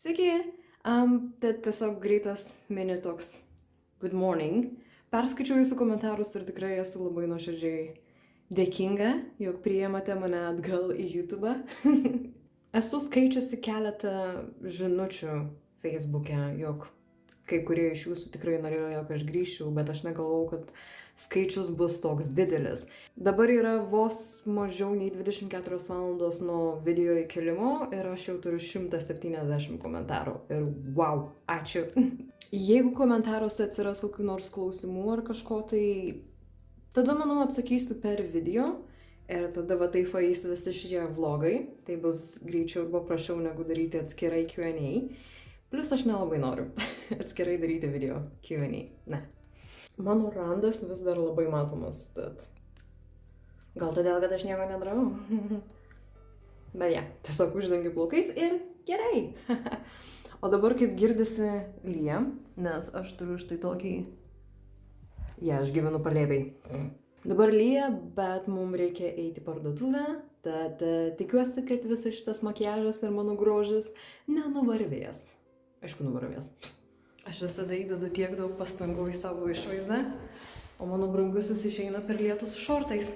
Sveiki, tai tiesiog greitas mini toks good morning. Perskaičiau jūsų komentarus ir tikrai esu labai nuoširdžiai dėkinga, jog priėmate mane atgal į YouTube. Esu skaičiusi keletą žinučių Facebook'e, jog kai kurie iš jūsų tikrai norėjo, jog aš grįžčiau, bet aš negalvau, kad skaičius bus toks didelis. Dabar yra vos mažiau nei 24 valandos nuo video įkelimo ir aš jau turiu 170 komentarų. Ir wow, ačiū. Jeigu komentaruose atsiras kokių nors klausimų ar kažko, tai tada, manau, atsakysiu per video. Ir tada va taip eis visi šie vlogai. Tai bus greičiau ir paprasčiau negu daryti atskirai Q&A. Plus aš nelabai noriu atskirai daryti video Q&A. Ne. Mano randas vis dar labai matomas, tad gal todėl, kad aš nieko nedarau. Bet ja, tiesiog uždengiu plaukais ir gerai. O dabar kaip girdisi lyja, nes aš turiu štai tokį... Ja, aš gyvenu palėbiai. Dabar lyja, bet mums reikia eiti į parduotuvę, tad tikiuosi, kad visas šitas makiažas ir mano grožis nenuvarvės. Aišku, nuvarvės. Aš visada įdedu tiek daug pastangų į savo išvaizdą, o mano brangusis išeina per lietų su šortais.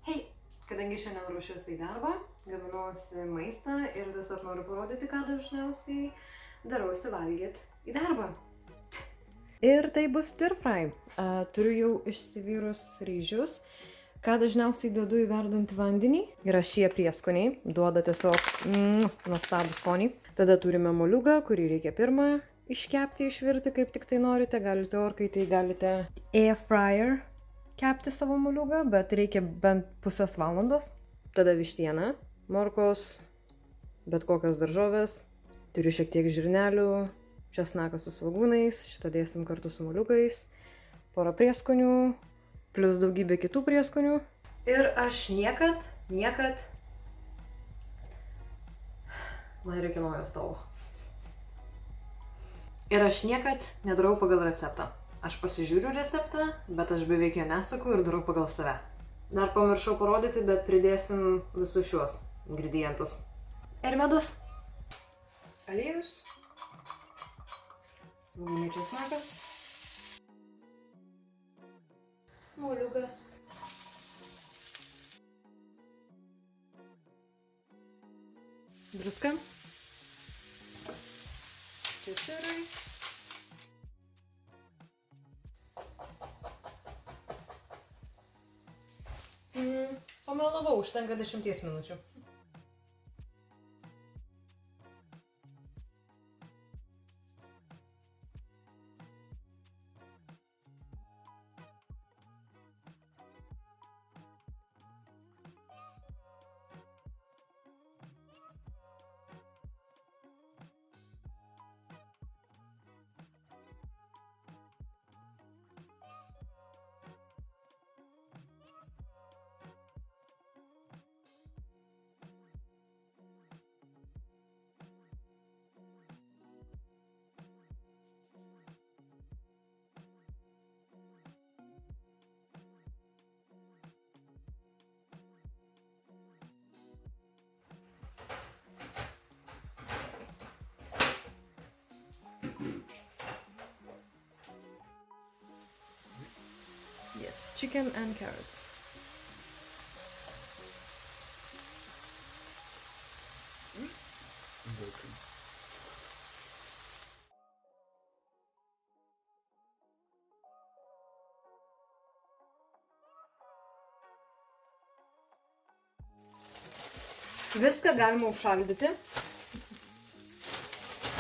Hei, kadangi šiandien ruošiuosi į darbą, gaminuosi maistą ir tiesiog noriu parodyti, ką dažniausiai darausi valgyti į darbą. Ir tai bus stir fry. Turiu jau išsivyrus ryžius, ką dažniausiai dedu į verdantį vandenį. Yra šie prieskoniai, duoda tiesiog nuostabų skonį. Tada turime moliūgą, kurį reikia pirmą iškepti, išvirti, kaip tik tai norite. Galite orkaitėj, galite air fryer kepti savo moliūgą, bet reikia bent pusės valandos. Tada vištiena, morkos, bet kokios daržovės. Turiu šiek tiek žirnelių, česnaką su svogūnais, šitą dėsim kartu su moliūgais, porą prieskonių, plus daugybė kitų prieskonių. Ir aš niekad... Man reikia naujo stovo. Ir aš niekad nedarau pagal receptą. Aš pasižiūriu receptą, bet aš beveik jo nesaku ir darau pagal save. Dar pamiršau parodyti, bet pridėsim visus šiuos ingredientus. Ir medus. Aliejus. Svogūnai, česnakas. Moliūgas. Druska. Pipirai. Pamelavau, užtenka 10 minučių. Yes, chicken and carrots. Viską galima užšaldyti.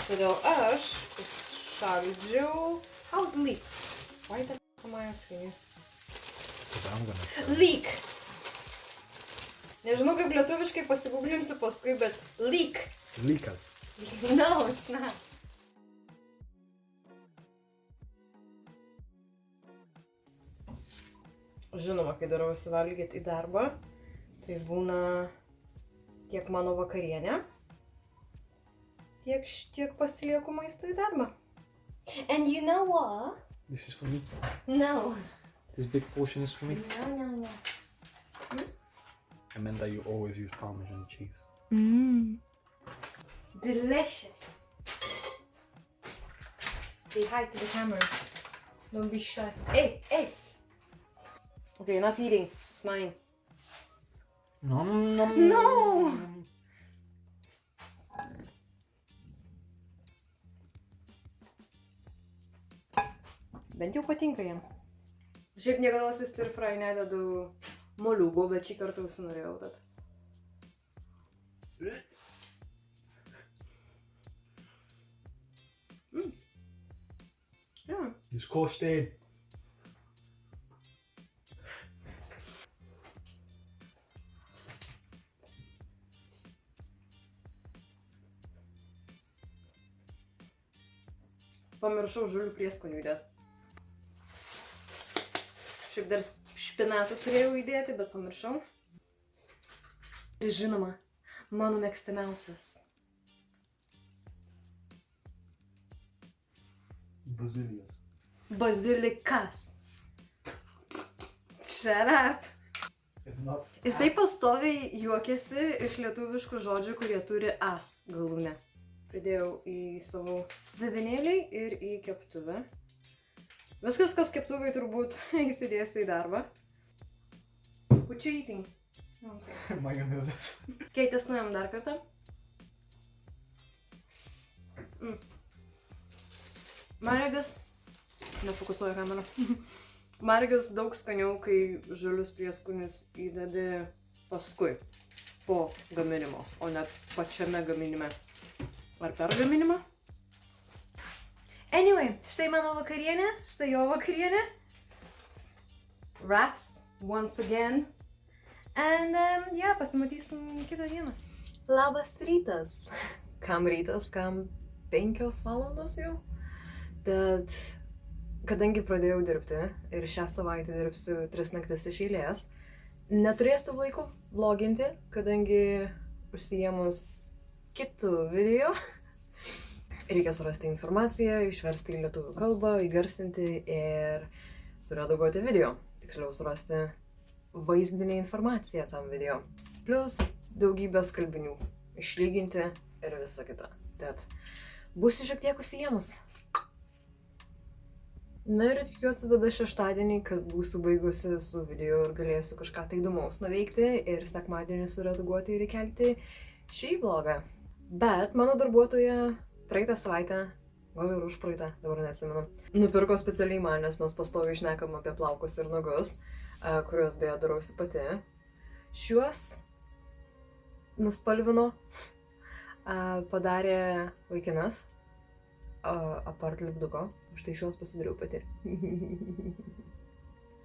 Todėl aš užšaldžiau... How's leek? Why the f*** am I asking you? Leek. Nežinau, kaip lietuviškai, pasiguglinsiu paskui, bet leek. Lykas. No, it's not. Žinoma, kai darausi valgyti į darbą, tai būna tiek mano vakarienė, tiek pasilieku maisto į darbą. And you know what? This is for me. No. This big portion is for me. No. I meant that you always use Parmesan cheese. Delicious. Say hi to the camera. Don't be shy. Hey! Okay, enough eating. It's mine. Nom, nom, No! nom. Bent jau patinka jam. Šiaip niekados į stir fry nededu moliūgų, bet šį kartą užsinorėjau tad. Yeah. Du skorsten. Pamiršau žolių prieskonių įdėti. Šiaip dar špinatų turėjau įdėti, bet pamiršau. Ir žinoma, mano mėgstamiausias. Bazilias. Bazilikas. Shut up. It's not. Jisai pastoviai juokiasi iš lietuviškų žodžių, kurie turi as galūnę. Pridėjau į savo davinėlį ir į keptuvę. Viskas, kas keptuvai turbūt įsidėsiu į darbą. What you eating? Okay. Majonezas. Okay, testuojam dar kartą. Maregas. Nefokusuoju kamerą. Maregas daug skaniau, kai žalius prieskonius įdedi paskui, po gaminimo, o ne pačiame gaminime. Ar per gaminimą? Anyway, štai mano vakarienė, štai jo vakarienė. Wraps, once again. And, pasimatysim kitą dieną. Labas rytas. Kam rytas, kam 5 valandos jau. Tad, kadangi pradėjau dirbti ir šią savaitę dirbsiu 3 naktis iš eilės, neturėsiu laiko vloginti, kadangi užsiėmus kitų video. Reikia surasti informaciją, išversti į lietuvių kalbą, įgarsinti ir suredaguoti video. Tiksliau surasti vaizdinę informaciją tam video. Plus daugybės kalbinių. Išlyginti ir visa kita. Tad būsiu šiek tiek užsiėmus. Na ir tikiuosi tada šeštadienį, kad būsiu baigusi su video ir galėsiu kažką tai įdomaus nuveikti ir sekmadienį suredaguoti ir įkelti šį vlogą. Bet mano darbuotoja praeitą savaitę, gal ir užpraeitą, dabar nesimenu, nupirko specialiai man, nes mes pastoviai šnekam apie plaukus ir nagus, kuriuos beje darausi pati. Šiuos nuspalvino, padarė vaikinas, apart lipduko. Štai šios pasidariau pati.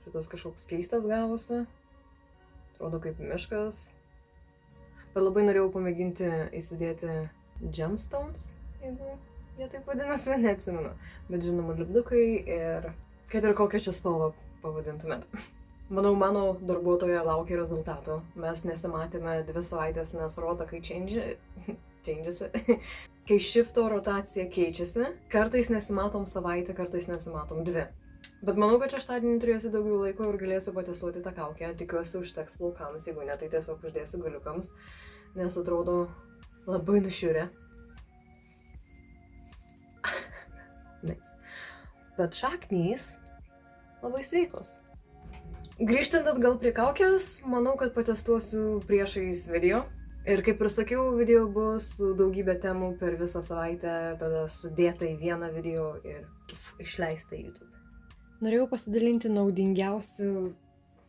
Šitas kažkoks keistas gavosi. Atrodo kaip miškas. Bet labai norėjau pamėginti įsidėti gemstones, jeigu jie taip vadinasi, neatsimenu. Bet žinoma, lipdukai ir kad ir kokią čia spalvą pavadintumėt. Manau, mano darbuotoja laukia rezultato. Mes nesimatėme 2 savaitės, nes rodo, kai change'isi. Kai shifto rotacija keičiasi, kartais nesimatom savaitę, kartais nesimatom 2. Bet manau, kad šeštadienį turėsiu daugiau laiko ir galėsiu patestuoti tą kaukę. Tikiuosi užteks plaukams, jeigu ne, tai tiesiog uždėsiu galiukams, nes atrodo labai nušiurę. Nice. Bet šaknys labai sveikos. Grįžtant atgal prie kaukės, manau, kad patestuosiu priešais video. Ir kaip ir sakiau, video bus su daugybė temų per visą savaitę, tada sudėta į vieną video ir išleista į YouTube. Norėjau pasidalinti naudingiausių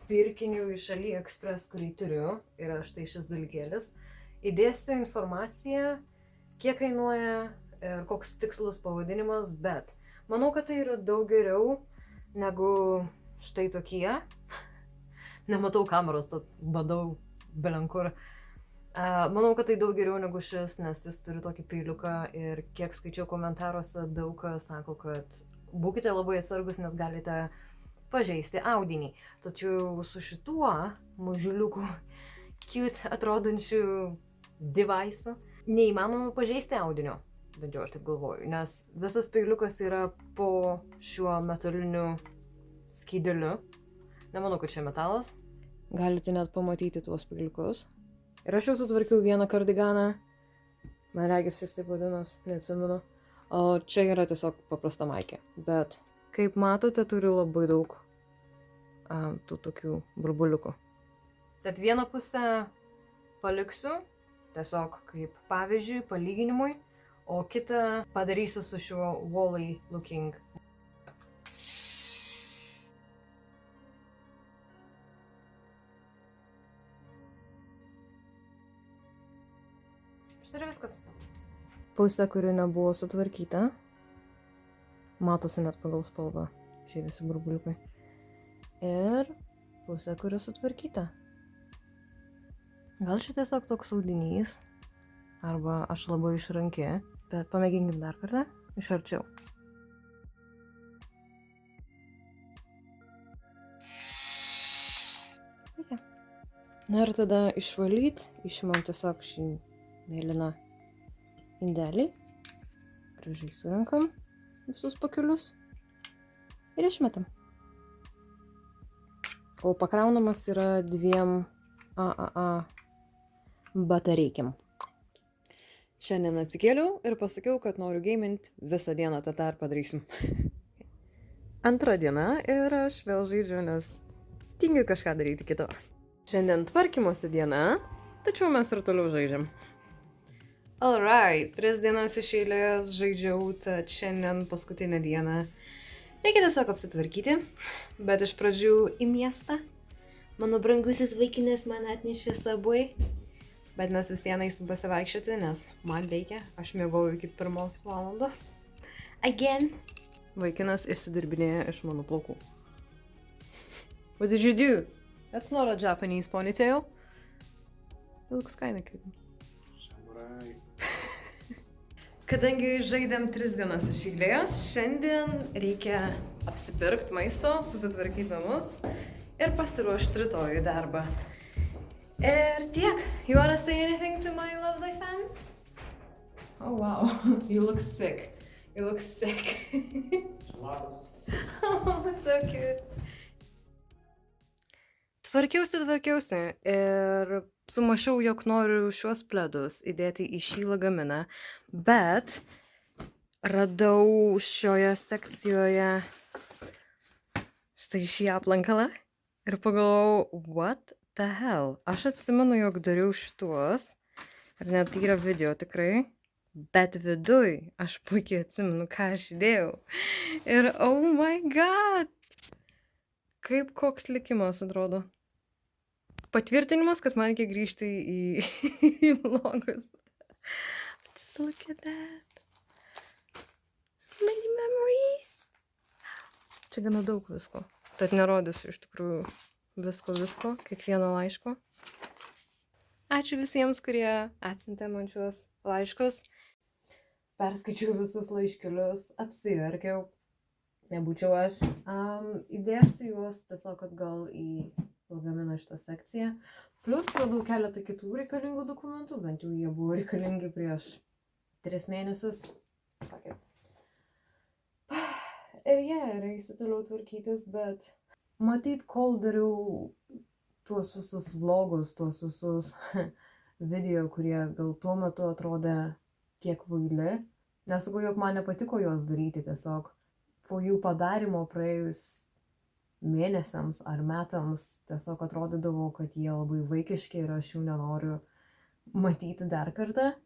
pirkinių iš AliExpress, kurį turiu, yra štai šis dalykėlis. Įdėsiu informaciją, kiek kainuoja ir koks tikslus pavadinimas, bet manau, kad tai yra daug geriau negu štai tokie. Nematau kameros, tad badau belenkur. Manau, kad tai daug geriau negu šis, nes jis turi tokį peiliuką ir kiek skaičiau komentaruose, daug kas sako, kad būkite labai atsargus, nes galite pažeisti audinį. Tačiau su šituo mažuliuku cute atrodančiu device'o, neįmanoma pažeisti audinio, bent jau aš taip galvoju, nes visas peiliukas yra po šiuo metaliniu skydeliu. Nemanau, kad čia metalas. Galite net pamatyti tuos peiliukus. Ir aš jau sutvarkiau vieną kardiganą. Man regis jis taip vadinas, neatsimenu. O čia yra tiesiog paprasta maikė. Bet, kaip matote, turiu labai daug tų tokių burbuliukų. Tad vieną pusę paliksiu, tiesiog kaip pavyzdžiui, palyginimui, o kitą padarysiu su šiuo Wally looking. Štai yra viskas. Pusė, kuri nebuvo sutvarkyta. Matosi net pagal spalvą šie visi burbuliukai. Ir pusė, kuri sutvarkyta. Gal čia tiesiog toks audinys. Arba aš labai išranki. Bet pamėginkim dar kartą. Iš arčiau. Veikia. Na ir tada išvalyt. Išimam tiesiog šį mėlyną indelį. Gražiai surinkam visus pakelius. Ir išmetam. O pakraunamas yra 2 AAA batareikiam. Šiandien atsikėliau ir pasakiau, kad noriu gamint visą dieną, tą ir padarysim. Antra diena ir aš vėl žaidžiu, nes tingiu kažką daryti kito. Šiandien tvarkymosi diena, tačiau mes ir toliau žaidžiam. Alright, 3 dienas iš eilės žaidžiau, tad šiandien paskutinę dieną. Reikia tiesiog apsitvarkyti, bet iš pradžių į miestą. Mano brangusis vaikinas man atnešė Subway, bet mes vis viena eisim pasivaikščioti, nes man reikia, aš miegojau iki 1 valandos. Again. Vaikinas išsidirbinėja iš mano plaukų. What did you do? That's not a Japanese ponytail. It looks kinda cute. Samurai. Kadangi žaidėm 3 dienas iš eilės, šiandien reikia apsipirkti maisto, susitvarkyti namus ir pasiruošti rytojų darbą. Ir tiek. You wanna say anything to my lovely fans? Oh wow, you look sick. You look sick. Oh, so cute. Tvarkiausi ir sumašiau, jog noriu šiuos pledus įdėti į šį lagaminą, bet radau šioje sekcijoje štai šį aplankalą ir pagalvojau, what the hell? Aš atsimenu, jog dariau šituos ir net yra video tikrai, bet viduj aš puikiai atsimenu, ką aš įdėjau. Ir oh my god! Kaip koks likimas atrodo. Patvirtinimas, kad man reikia grįžti į vlogus. Just look at that. So many memories. Čia gana daug visko. Tad nerodysiu iš tikrųjų visko, kiekvieno laiško. Ačiū visiems, kurie atsiuntė man šiuos laiškus. Perskaičiau visus laiškelius, apsiverkiau. Nebūčiau aš. Įdėsiu juos tiesiog atgal į lagamino šitą sekciją. Plus radau keletą kitų reikalingų dokumentų, bent jau jie buvo reikalingi prieš 3 mėnesius. Ir reisiu toliau tvarkytis, bet matyt, kol dariau tuos visus vlogus, tuos visus video, kurie gal tuo metu atrodė kiek kvaili. Nesakau, jog man nepatiko juos daryti, tiesiog po jų padarimo praėjus mėnesiams ar metams tiesiog atrodydavo, kad jie labai vaikiški ir aš jų nenoriu matyti dar kartą.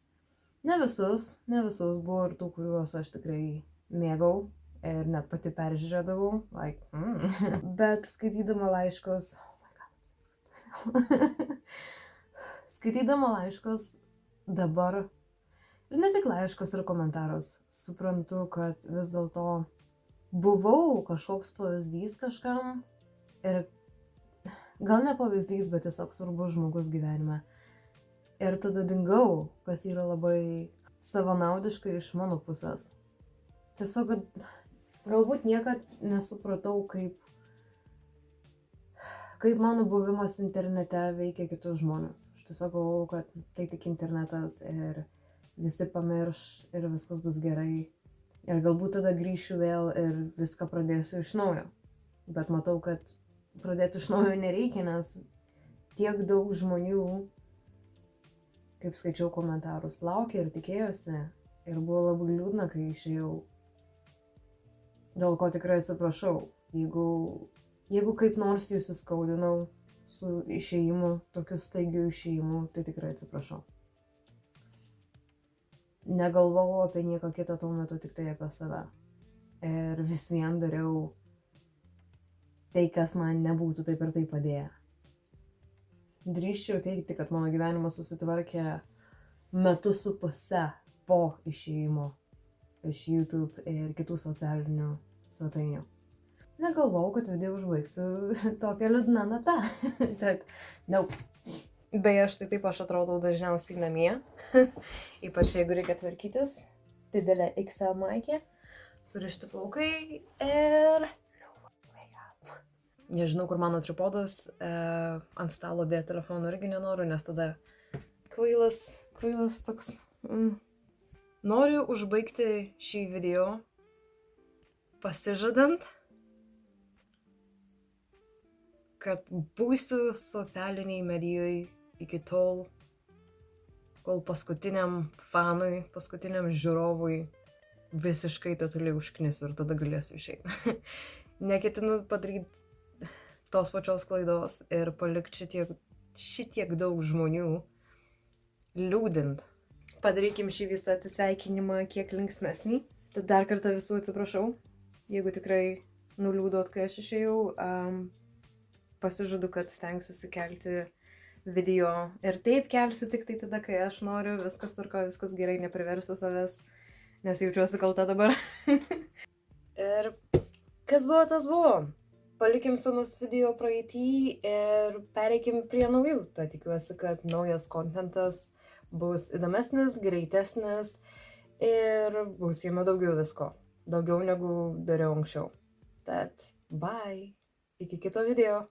Ne visus buvo ir tų, kuriuos aš tikrai mėgau ir net pati peržiūrėdavau. Bet skaitydama laiškus... Skaitydama laiškus dabar, ir ne tik laiškus ir komentarus, suprantu, kad vis dėlto buvau kažkoks pavyzdys kažkam ir gal ne pavyzdys, bet tiesiog svarbus žmogus gyvenime. Ir tada dingau, kas yra labai savanaudiškai iš mano pusės. Tiesiog, kad galbūt niekad nesupratau, kaip mano buvimas internete veikia kitus žmonės. Aš tiesiog galvoju, kad tai tik internetas ir visi pamirš ir viskas bus gerai. Ir galbūt tada grįšiu vėl ir viską pradėsiu iš naujo. Bet matau, kad pradėti iš naujo nereikia, nes tiek daug žmonių, kaip skaičiau komentarus, laukia ir tikėjosi. Ir buvo labai liūdna, kai išėjau. Dėl ko tikrai atsiprašau. Jeigu kaip nors jūs įskaudinau su išėjimu, tokiu staigiu išėjimu, tai tikrai atsiprašau. Negalvojau apie nieką kitą tuo metu, tik tai apie save. Ir vis vien dariau tai, kas man nebūtų taip ir taip padėję. Drįsčiau teigti, kad mano gyvenimas susitvarkė 1.5 metų po išėjimo iš YouTube ir kitų socialinių svetainių. Negalvojau, kad video užbaigsiu tokią liūdną natą. Tad, nope. Beje, štai taip aš atrodau dažniausiai namie. Ypač jeigu reikia tvarkytis. Didelė XL maikė, surišti plaukai ir... Nežinau, kur mano tripodas, ant stalo dėti telefoną irgi nenoriu, nes tada kvailas toks. Noriu užbaigti šį video pasižadant, kad būsiu socialiniai medijoje iki tol, kol paskutiniam fanui, paskutiniam žiūrovui visiškai totaliai užknisiu ir tada galėsiu išeiti. Neketinu padaryti tos pačios klaidos ir palikti šitiek daug žmonių liūdint. Padarykim šį visą atsisveikinimą kiek linksmesnį. Tad dar kartą visų atsiprašau, jeigu tikrai nuliūdot, kai aš išėjau. Pasižadu, kad stengsiuosi kelti video ir taip kelsiu tik tai tada, kai aš noriu, viskas tvarko, viskas gerai, nepriversiu savęs, nes jaučiuosi kalta dabar. Ir kas buvo, tas buvo. Palikim senus video praeitį ir pereikim prie naujų. Tai tikiuosi, kad naujas kontentas bus įdomesnis, greitesnis ir bus jame daugiau visko. Daugiau negu dariau anksčiau. Tad bye. Iki kito video.